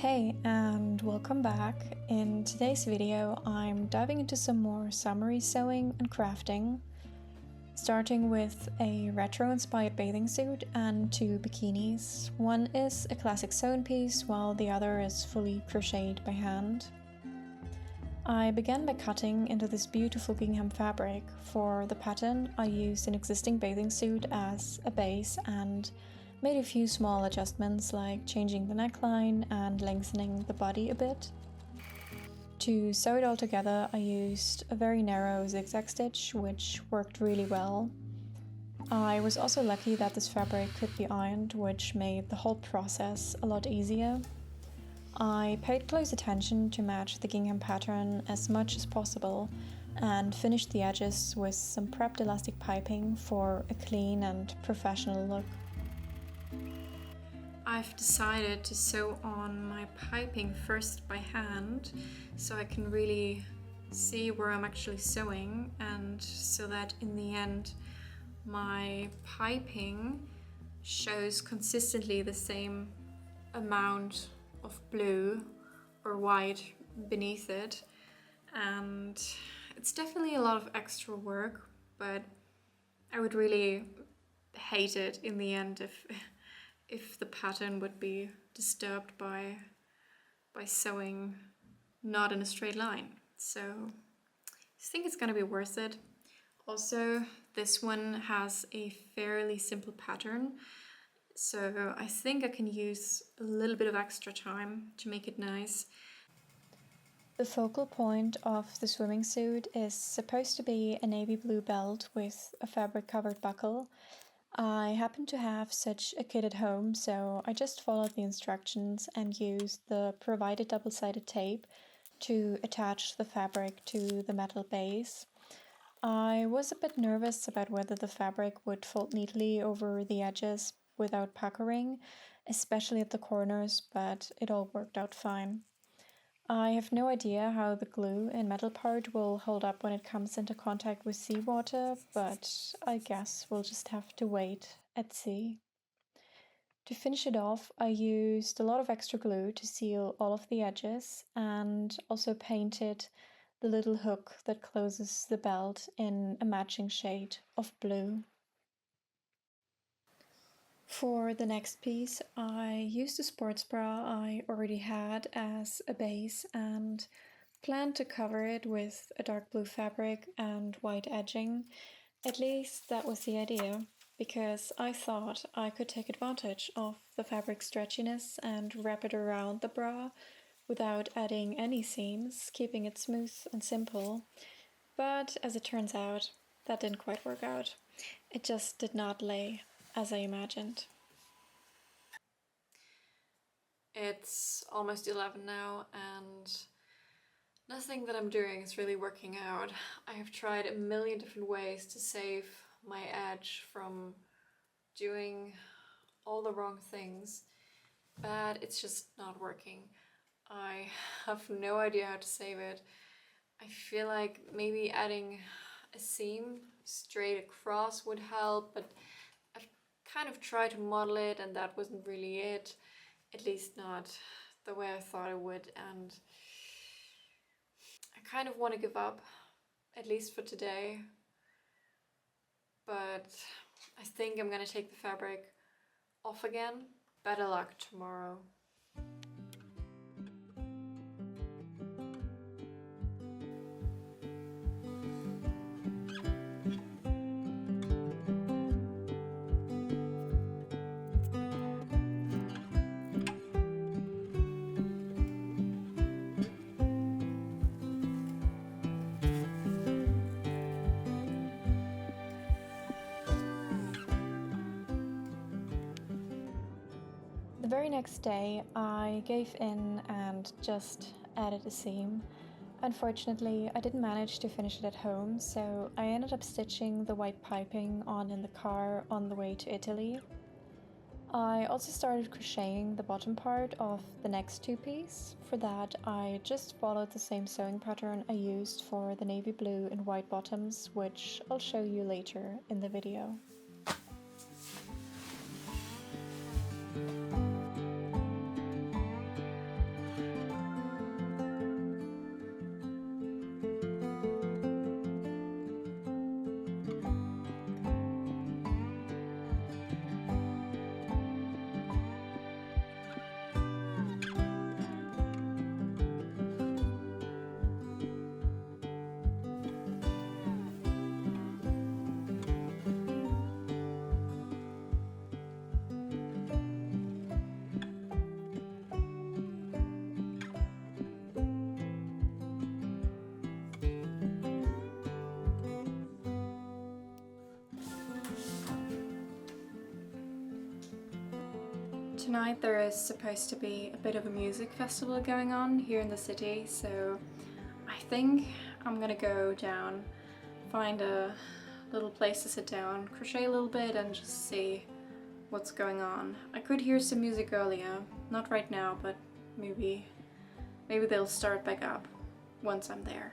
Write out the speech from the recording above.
Hey, and welcome back. In today's video, I'm diving into some more summery sewing and crafting, starting with a retro-inspired bathing suit and two bikinis. One is a classic sewn piece, while the other is fully crocheted by hand. I began by cutting into this beautiful gingham fabric. For the pattern, I used an existing bathing suit as a base and made a few small adjustments like changing the neckline and lengthening the body a bit. To sew it all together, I used a very narrow zigzag stitch, which worked really well. I was also lucky that this fabric could be ironed, which made the whole process a lot easier. I paid close attention to match the gingham pattern as much as possible and finished the edges with some prepped elastic piping for a clean and professional look. I've decided to sew on my piping first by hand so I can really see where I'm actually sewing, and so that in the end my piping shows consistently the same amount of blue or white beneath it. And it's definitely a lot of extra work, but I would really hate it in the end if the pattern would be disturbed by sewing not in a straight line. So I think it's gonna be worth it. Also, this one has a fairly simple pattern, so I think I can use a little bit of extra time to make it nice. The focal point of the swimming suit is supposed to be a navy blue belt with a fabric covered buckle. I happen to have such a kit at home, so I just followed the instructions and used the provided double-sided tape to attach the fabric to the metal base. I was a bit nervous about whether the fabric would fold neatly over the edges without puckering, especially at the corners, but it all worked out fine. I have no idea how the glue and metal part will hold up when it comes into contact with seawater, but I guess we'll just have to wait and see. To finish it off, I used a lot of extra glue to seal all of the edges and also painted the little hook that closes the belt in a matching shade of blue. For the next piece, I used a sports bra I already had as a base and planned to cover it with a dark blue fabric and white edging. At least that was the idea, because I thought I could take advantage of the fabric stretchiness and wrap it around the bra without adding any seams, keeping it smooth and simple. But as it turns out, that didn't quite work out. It just did not lay as I imagined. It's almost 11 now and nothing that I'm doing is really working out. I have tried a million different ways to save my edge from doing all the wrong things, but it's just not working. I have no idea how to save it. I feel like maybe adding a seam straight across would help, but I've kind of tried to model it and that wasn't really it. At least not the way I thought it would, and I kind of want to give up, at least for today. But I think I'm gonna take the fabric off again. Better luck tomorrow. The very next day, I gave in and just added a seam. Unfortunately, I didn't manage to finish it at home, so I ended up stitching the white piping on in the car on the way to Italy. I also started crocheting the bottom part of the next two-piece. For that, I just followed the same sewing pattern I used for the navy blue and white bottoms, which I'll show you later in the video. Tonight there is supposed to be a bit of a music festival going on here in the city, so I think I'm gonna go down, find a little place to sit down, crochet a little bit and just see what's going on. I could hear some music earlier, not right now, but maybe they'll start back up once I'm there.